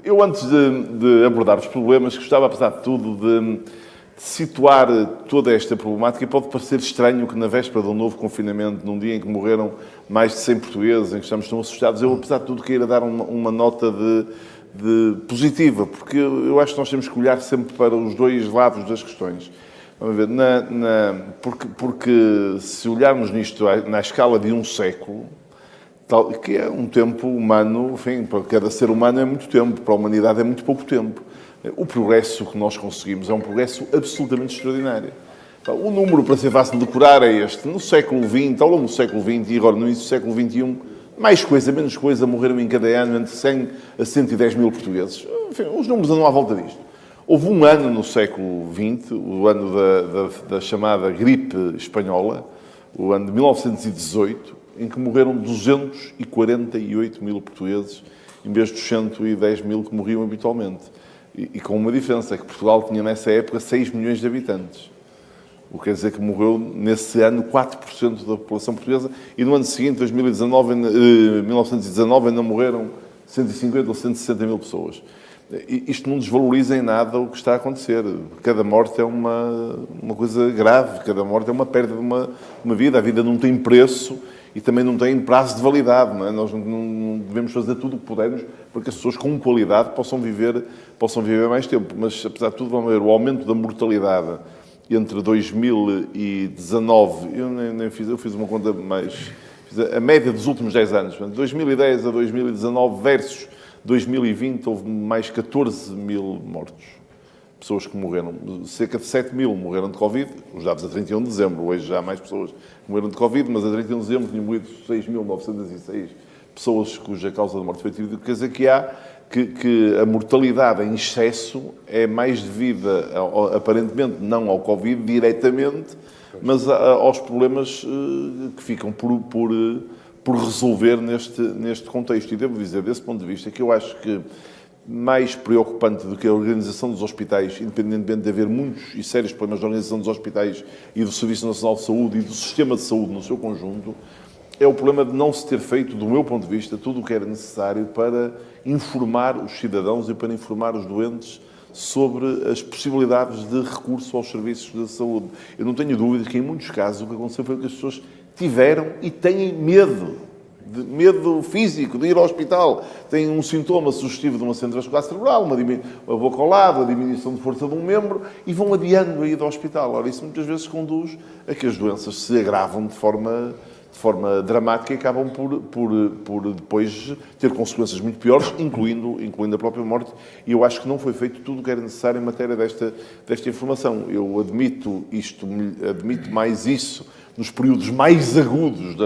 Eu, antes de abordar os problemas, gostava, apesar de tudo, de situar toda esta problemática. Pode parecer estranho que, na véspera de um novo confinamento, num dia em que morreram mais de 100 portugueses, em que estamos tão assustados, eu, apesar de tudo, queira dar uma nota de positiva, porque eu acho que nós temos que olhar sempre para os dois lados das questões. Vamos ver, porque se olharmos nisto na escala de um século, que é um tempo humano, enfim, para cada ser humano é muito tempo, para a humanidade é muito pouco tempo. O progresso que nós conseguimos é um progresso absolutamente extraordinário. O número, para ser fácil de decorar, é este. No século XX, ao longo do século XX e agora no início do século XXI, mais coisa, menos coisa, morreram em cada ano entre 100 a 110 mil portugueses. Enfim, os números andam à volta disto. Houve um ano no século XX, o ano da chamada gripe espanhola, o ano de 1918, em que morreram 248 mil portugueses, em vez dos 110 mil que morriam habitualmente. E com uma diferença, é que Portugal tinha nessa época 6 milhões de habitantes. O que quer dizer que morreu, nesse ano, 4% da população portuguesa, e no ano seguinte, 1919, ainda morreram 150 ou 160 mil pessoas. Isto não desvaloriza em nada o que está a acontecer. Cada morte é uma coisa grave, cada morte é uma perda de uma vida. A vida não tem preço e também não tem prazo de validade. Não é? Nós não devemos fazer tudo o que pudermos para que as pessoas com qualidade possam viver mais tempo. Mas, apesar de tudo, vamos ver, o aumento da mortalidade entre 2019... Eu fiz uma conta mais... Fiz a média dos últimos 10 anos. De 2010 a 2019 versus 2020, houve mais 14 mil mortos. Pessoas que morreram. Cerca de 7 mil morreram de Covid. Os dados a 31 de dezembro. Hoje já há mais pessoas morreram de Covid, mas a 31 de dezembro tinham morrido 6.906 pessoas cuja causa de morte foi atribuída. Quer dizer que a mortalidade em excesso é mais devida, aparentemente, não ao Covid diretamente, mas aos problemas que ficam por resolver neste contexto. E devo dizer, desse ponto de vista, que eu acho que mais preocupante do que a organização dos hospitais, independentemente de haver muitos e sérios problemas de organização dos hospitais e do Serviço Nacional de Saúde e do sistema de saúde no seu conjunto, é o problema de não se ter feito, do meu ponto de vista, tudo o que era necessário para informar os cidadãos e para informar os doentes sobre as possibilidades de recurso aos serviços de saúde. Eu não tenho dúvida que, em muitos casos, o que aconteceu foi que as pessoas tiveram e têm medo físico de ir ao hospital. Têm um sintoma sugestivo de uma acidente vascular cerebral, uma boca ao lado, a diminuição de força de um membro, e vão adiando a ida ao hospital. Ora, isso muitas vezes conduz a que as doenças se agravam de forma dramática e acabam por depois ter consequências muito piores, incluindo a própria morte. E eu acho que não foi feito tudo o que era necessário em matéria desta informação. Eu admito mais isso nos períodos mais agudos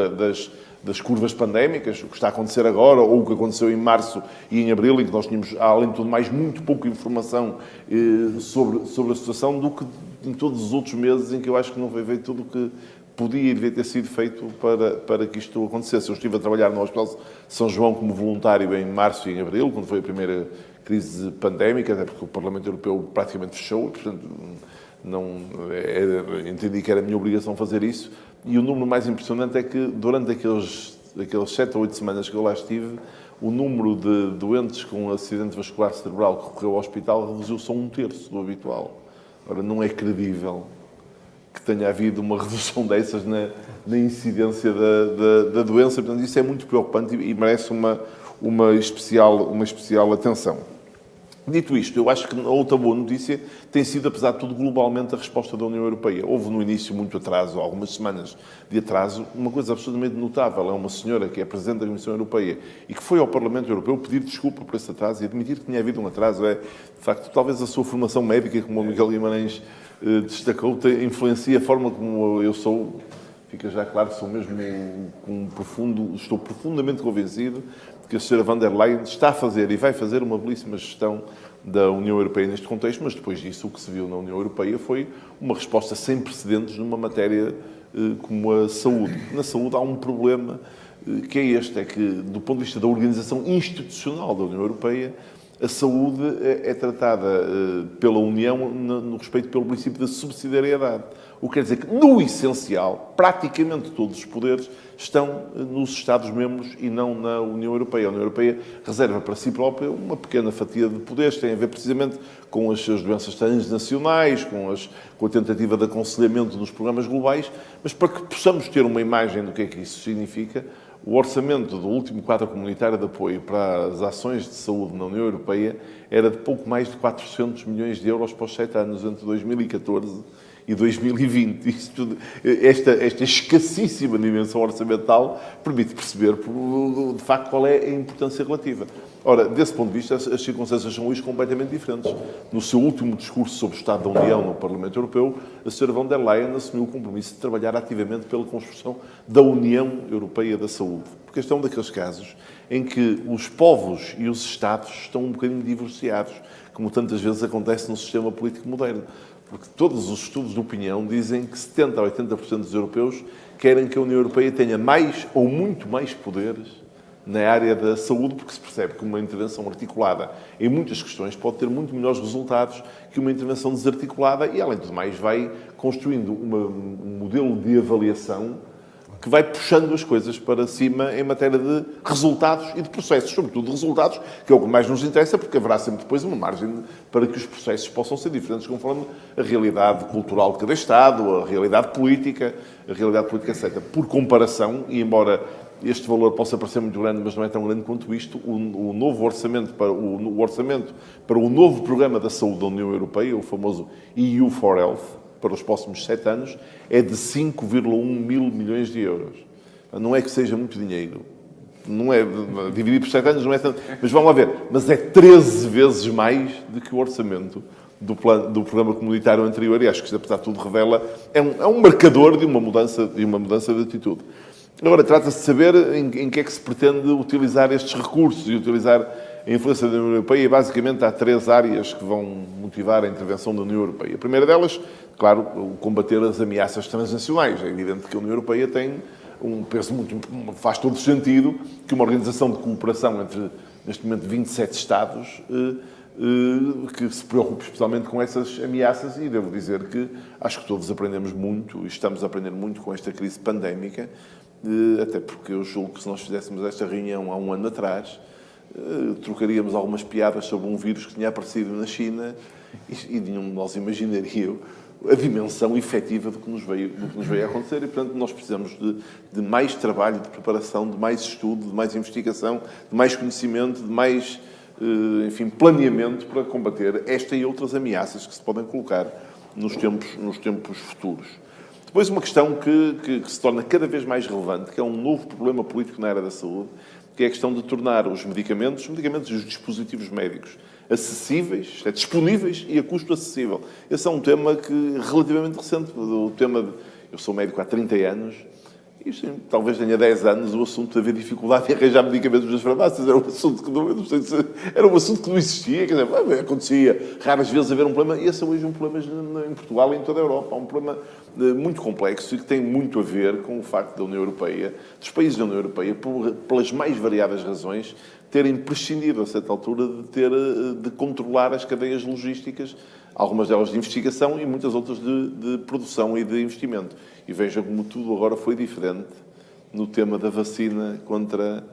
das curvas pandémicas, o que está a acontecer agora, ou o que aconteceu em março e em abril, em que nós tínhamos, além de tudo, muito pouca informação sobre a situação, do que em todos os outros meses em que eu acho que não foi feito tudo o que podia e devia ter sido feito para que isto acontecesse. Eu estive a trabalhar no Hospital de São João como voluntário em março e em abril, quando foi a primeira crise pandémica, até porque o Parlamento Europeu praticamente fechou, portanto, entendi que era a minha obrigação fazer isso. E o número mais impressionante é que, durante aqueles 7 ou 8 semanas que eu lá estive, o número de doentes com acidente vascular cerebral que recorreu ao hospital reduziu-se a 1/3 do habitual. Ora, não é credível que tenha havido uma redução dessas na incidência da doença. Portanto, isso é muito preocupante e merece uma especial atenção. Dito isto, eu acho que a outra boa notícia tem sido, apesar de tudo, globalmente a resposta da União Europeia. Houve no início muito atraso, algumas semanas de atraso, uma coisa absolutamente notável. É uma senhora que é Presidente da Comissão Europeia e que foi ao Parlamento Europeu pedir desculpa por esse atraso e admitir que tinha havido um atraso. De facto, talvez a sua formação médica, como o Miguel Guimarães destacou, influencia a forma como eu sou. Fica já claro que sou mesmo estou profundamente convencido de que a Sra. Von der Leyen está a fazer e vai fazer uma belíssima gestão da União Europeia neste contexto, mas depois disso o que se viu na União Europeia foi uma resposta sem precedentes numa matéria como a saúde. Na saúde há um problema que é este, é que, do ponto de vista da organização institucional da União Europeia, a saúde é tratada pela União no respeito pelo princípio da subsidiariedade. O que quer dizer que, no essencial, praticamente todos os poderes estão nos Estados-membros e não na União Europeia. A União Europeia reserva para si própria uma pequena fatia de poderes, que tem a ver precisamente com as doenças transnacionais, com a tentativa de aconselhamento nos programas globais, mas para que possamos ter uma imagem do que é que isso significa, o orçamento do último quadro comunitário de apoio para as ações de saúde na União Europeia era de pouco mais de 400 milhões de euros para os 7 anos, entre 2014 e 2020. Esta escassíssima dimensão orçamental permite perceber, de facto, qual é a importância relativa. Ora, desse ponto de vista, as circunstâncias são hoje completamente diferentes. No seu último discurso sobre o Estado da União no Parlamento Europeu, a Sra. von der Leyen assumiu o compromisso de trabalhar ativamente pela construção da União Europeia da Saúde. Porque este é um daqueles casos em que os povos e os Estados estão um bocadinho divorciados, como tantas vezes acontece no sistema político moderno. Porque todos os estudos de opinião dizem que 70% a 80% dos europeus querem que a União Europeia tenha mais ou muito mais poderes na área da saúde, porque se percebe que uma intervenção articulada em muitas questões pode ter muito melhores resultados que uma intervenção desarticulada e, além de mais, vai construindo um modelo de avaliação que vai puxando as coisas para cima em matéria de resultados e de processos, sobretudo de resultados, que é o que mais nos interessa, porque haverá sempre depois uma margem para que os processos possam ser diferentes conforme a realidade cultural de cada Estado, a realidade política aceita. Por comparação, e embora este valor possa parecer muito grande, mas não é tão grande quanto isto, o novo orçamento para o novo programa da saúde da União Europeia, o famoso EU4Health, para os próximos 7 anos, é de 5,1 mil milhões de euros. Não é que seja muito dinheiro. Não é, dividido por 7 anos não é tanto. Mas vamos lá ver. Mas é 13 vezes mais do que o orçamento do programa comunitário anterior. E acho que isto, apesar de tudo, revela... É um marcador de uma mudança de atitude. Agora, trata-se de saber em que é que se pretende utilizar estes recursos e utilizar a influência da União Europeia. E, basicamente, há 3 áreas que vão motivar a intervenção da União Europeia. A primeira delas, claro, combater as ameaças transnacionais. É evidente que a União Europeia tem um peso faz todo sentido que uma organização de cooperação entre, neste momento, 27 Estados que se preocupe especialmente com essas ameaças, e devo dizer que acho que todos aprendemos muito e estamos a aprender muito com esta crise pandémica, até porque eu julgo que se nós fizéssemos esta reunião há um ano atrás, trocaríamos algumas piadas sobre um vírus que tinha aparecido na China e nenhum de nós imaginaria a dimensão efetiva do que nos veio a acontecer. E, portanto, nós precisamos de mais trabalho, de preparação, de mais estudo, de mais investigação, de mais conhecimento, de mais, planeamento para combater esta e outras ameaças que se podem colocar nos tempos futuros. Depois, uma questão que se torna cada vez mais relevante, que é um novo problema político na área da saúde, que é a questão de tornar os medicamentos e os dispositivos médicos acessíveis, disponíveis e a custo acessível. Esse é um tema relativamente recente. Eu sou médico há 30 anos e talvez tenha 10 anos o assunto de haver dificuldade em arranjar medicamentos nas farmácias. Era um assunto que não existia. Quer dizer, acontecia raras vezes haver um problema. E esse é hoje um problema em Portugal e em toda a Europa. Há um problema muito complexo e que tem muito a ver com o facto da União Europeia, dos países da União Europeia, pelas mais variadas razões, terem prescindido, a certa altura, de controlar as cadeias logísticas, algumas delas de investigação e muitas outras de produção e de investimento. E vejam como tudo agora foi diferente no tema da vacina contra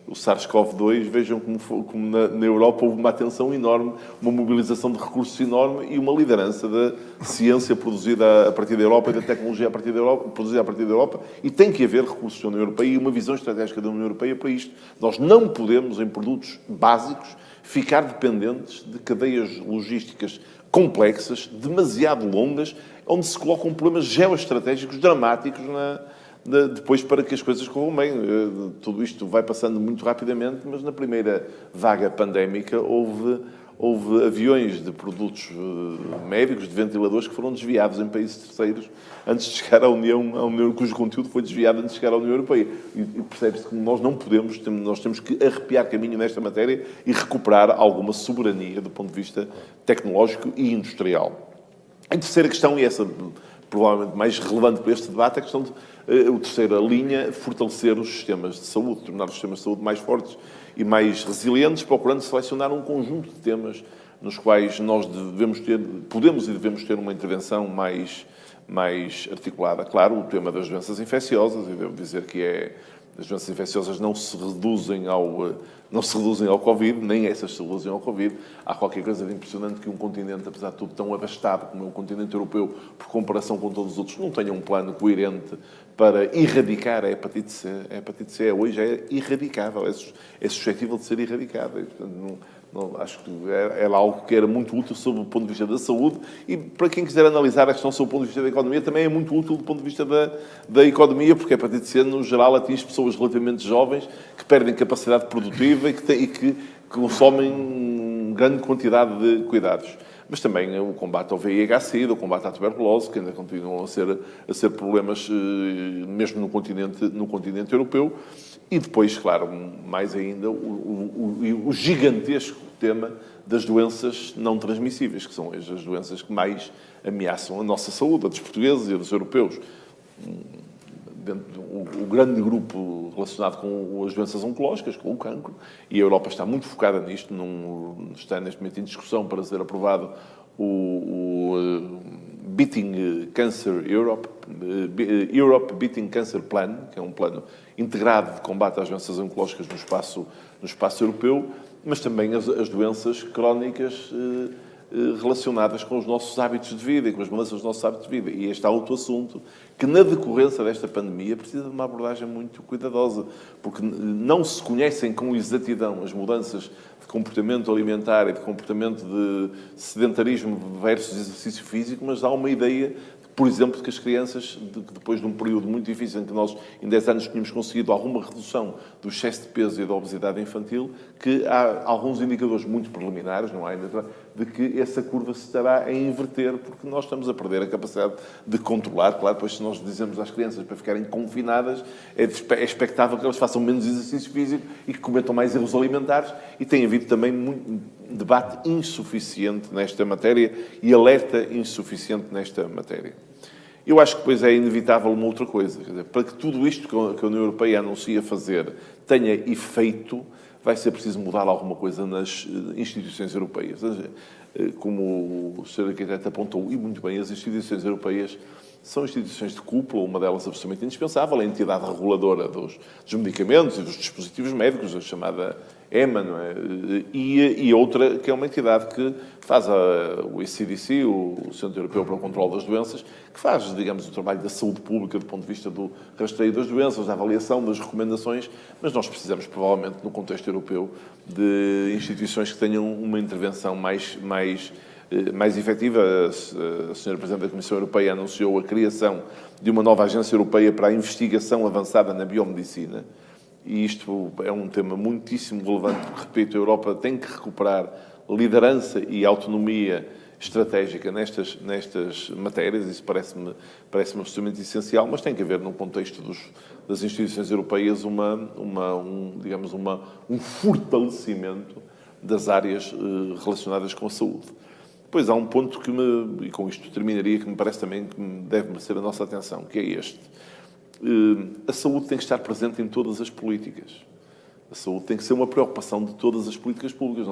o SARS-CoV-2. Vejam como na Europa houve uma atenção enorme, uma mobilização de recursos enorme e uma liderança da ciência produzida a partir da Europa e da tecnologia produzida a partir da Europa. E tem que haver recursos da União Europeia e uma visão estratégica da União Europeia para isto. Nós não podemos, em produtos básicos, ficar dependentes de cadeias logísticas complexas, demasiado longas, onde se colocam problemas geoestratégicos dramáticos depois para que as coisas corram bem. Tudo isto vai passando muito rapidamente, mas na primeira vaga pandémica houve aviões de produtos médicos, de ventiladores, que foram desviados em países terceiros antes de chegar à União, cujo conteúdo foi desviado antes de chegar à União Europeia. E percebe-se que nós não podemos, nós temos que arrepiar caminho nesta matéria e recuperar alguma soberania do ponto de vista tecnológico e industrial. A terceira questão, e essa provavelmente mais relevante para este debate, é a questão de, a terceira linha, fortalecer os sistemas de saúde, tornar os sistemas de saúde mais fortes e mais resilientes, procurando selecionar um conjunto de temas nos quais nós podemos e devemos ter uma intervenção mais mais articulada. Claro, o tema das doenças infecciosas, eu devo dizer que as doenças infecciosas não se reduzem ao Covid, nem essas se reduzem ao Covid. Há qualquer coisa de impressionante que um continente, apesar de tudo, tão abastado como é o continente europeu, por comparação com todos os outros, não tenha um plano coerente para erradicar a hepatite C. A hepatite C hoje é erradicável, é suscetível de ser erradicada. E, portanto, acho que era algo que era muito útil sob o ponto de vista da saúde e, para quem quiser analisar a questão sob o ponto de vista da economia, também é muito útil do ponto de vista da economia, porque a hepatite C, no geral, atinge pessoas relativamente jovens que perdem capacidade produtiva e que consomem grande quantidade de cuidados. Mas também o combate ao VIH-Sida, o combate à tuberculose, que ainda continuam a ser problemas mesmo no continente europeu. E depois, claro, mais ainda, o gigantesco tema das doenças não transmissíveis, que são as doenças que mais ameaçam a nossa saúde, a dos portugueses e a dos europeus. O grande grupo relacionado com as doenças oncológicas, com o cancro, e a Europa está muito focada nisto, está neste momento em discussão para ser aprovado o Beating Cancer Europe Beating Cancer Plan, que é um plano integrado de combate às doenças oncológicas no espaço europeu, mas também as doenças crónicas relacionadas com os nossos hábitos de vida e com as mudanças dos nossos hábitos de vida. E este é outro assunto que, na decorrência desta pandemia, precisa de uma abordagem muito cuidadosa, porque não se conhecem com exatidão as mudanças de comportamento alimentar e de comportamento de sedentarismo versus exercício físico, mas há uma ideia, por exemplo, que as crianças, depois de um período muito difícil em que nós, em 10 anos, tínhamos conseguido alguma redução do excesso de peso e da obesidade infantil, que há alguns indicadores muito preliminares, não há ainda, de que essa curva se estará a inverter, porque nós estamos a perder a capacidade de controlar. Claro, depois se nós dizemos às crianças para ficarem confinadas, é expectável que elas façam menos exercício físico e que cometam mais erros alimentares, e tem havido também muito debate insuficiente nesta matéria e alerta insuficiente nesta matéria. Eu acho que depois é inevitável uma outra coisa. Quer dizer, para que tudo isto que a União Europeia anuncia fazer tenha efeito, vai ser preciso mudar alguma coisa nas instituições europeias. Como o Sr. Arquiteto apontou, e muito bem, as instituições europeias são instituições de cúpula, uma delas absolutamente indispensável, a entidade reguladora dos medicamentos e dos dispositivos médicos, a chamada EMA, não é? E outra que é uma entidade que faz o ECDC, o Centro Europeu para o Controlo das Doenças, que faz, digamos, o trabalho da saúde pública do ponto de vista do rastreio das doenças, da avaliação, das recomendações, mas nós precisamos, provavelmente, no contexto europeu, de instituições que tenham uma intervenção mais efetiva. A Sra. Presidente da Comissão Europeia anunciou a criação de uma nova agência europeia para a investigação avançada na biomedicina. E isto é um tema muitíssimo relevante, porque, repito, a Europa tem que recuperar liderança e autonomia estratégica nestas matérias. Isso parece-me absolutamente essencial, mas tem que haver, no contexto das instituições europeias, um fortalecimento das áreas relacionadas com a saúde. Depois há um ponto e com isto terminaria, que me parece também que deve merecer a nossa atenção, que é este. A saúde tem que estar presente em todas as políticas. A saúde tem que ser uma preocupação de todas as políticas públicas.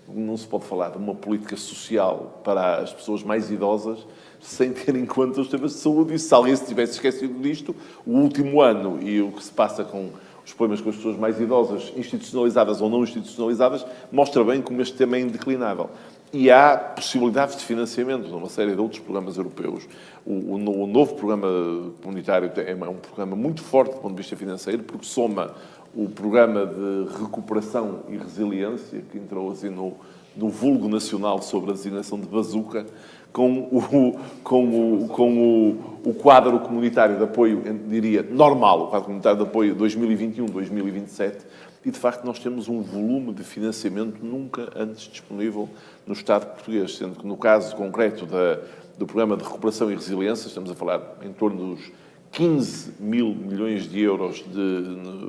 Não se pode falar de uma política social para as pessoas mais idosas sem ter em conta os temas de saúde. E se alguém se tivesse esquecido disto, o último ano e o que se passa com os problemas com as pessoas mais idosas, institucionalizadas ou não institucionalizadas, mostra bem como este tema é indeclinável. E há possibilidades de financiamento numa série de outros programas europeus. O novo programa comunitário é um programa muito forte do ponto de vista financeiro, porque soma o programa de recuperação e resiliência, que entrou assim no vulgo nacional sobre a designação de bazuca, com o quadro comunitário de apoio, diria, normal, o quadro comunitário de apoio 2021-2027, e, de facto, nós temos um volume de financiamento nunca antes disponível no Estado português, sendo que, no caso concreto do Programa de Recuperação e Resiliência, estamos a falar em torno dos 15 mil milhões de euros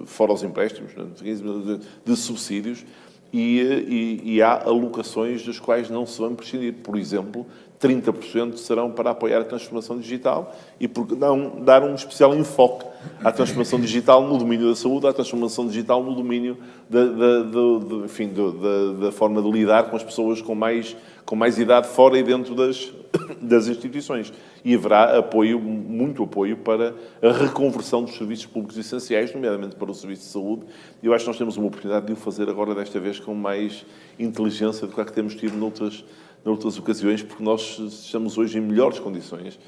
fora os empréstimos, 15 mil de subsídios, e há alocações das quais não se vão prescindir. Por exemplo, 30% serão para apoiar a transformação digital e por não dar um especial enfoque à transformação digital no domínio da saúde, à transformação digital no domínio da forma de lidar com as pessoas com mais idade fora e dentro das das instituições. E haverá apoio, muito apoio, para a reconversão dos serviços públicos essenciais, nomeadamente para o serviço de saúde. E eu acho que nós temos uma oportunidade de o fazer agora, desta vez, com mais inteligência do que a que temos tido noutras ocasiões, porque nós estamos hoje em melhores condições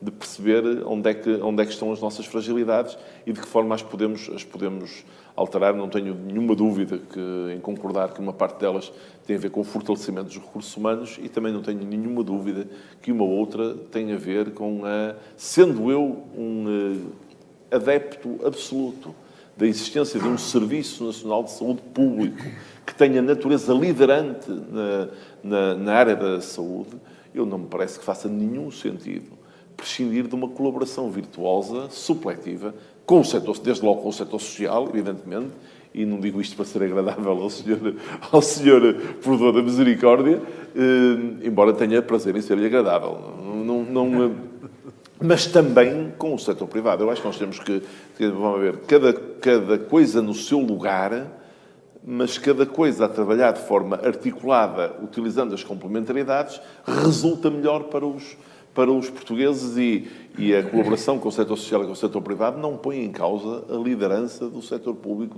de perceber onde é que estão as nossas fragilidades e de que forma as podemos alterar. Não tenho nenhuma dúvida em concordar que uma parte delas tem a ver com o fortalecimento dos recursos humanos e também não tenho nenhuma dúvida que uma outra tem a ver com sendo eu um adepto absoluto da existência de um Serviço Nacional de Saúde Público que tenha natureza liderante na área da saúde, eu não me parece que faça nenhum sentido prescindir de uma colaboração virtuosa, supletiva, com o setor, desde logo com o setor social, evidentemente, e não digo isto para ser agradável ao senhor Provedor da Misericórdia, embora tenha prazer em ser-lhe agradável. Mas também com o setor privado. Eu acho que nós temos que vamos ver, cada coisa no seu lugar, mas cada coisa a trabalhar de forma articulada, utilizando as complementaridades, resulta melhor para os portugueses e a colaboração com o setor social e com o setor privado não põe em causa a liderança do setor público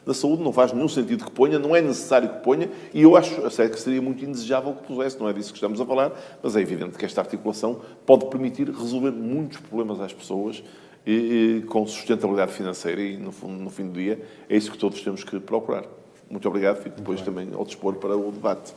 na saúde. Não faz nenhum sentido que ponha, não é necessário que ponha, e eu acho a sério que seria muito indesejável que pusesse, não é disso que estamos a falar, mas é evidente que esta articulação pode permitir resolver muitos problemas às pessoas e com sustentabilidade financeira e, no fim do dia, é isso que todos temos que procurar. Muito obrigado, fico depois também ao dispor para o debate.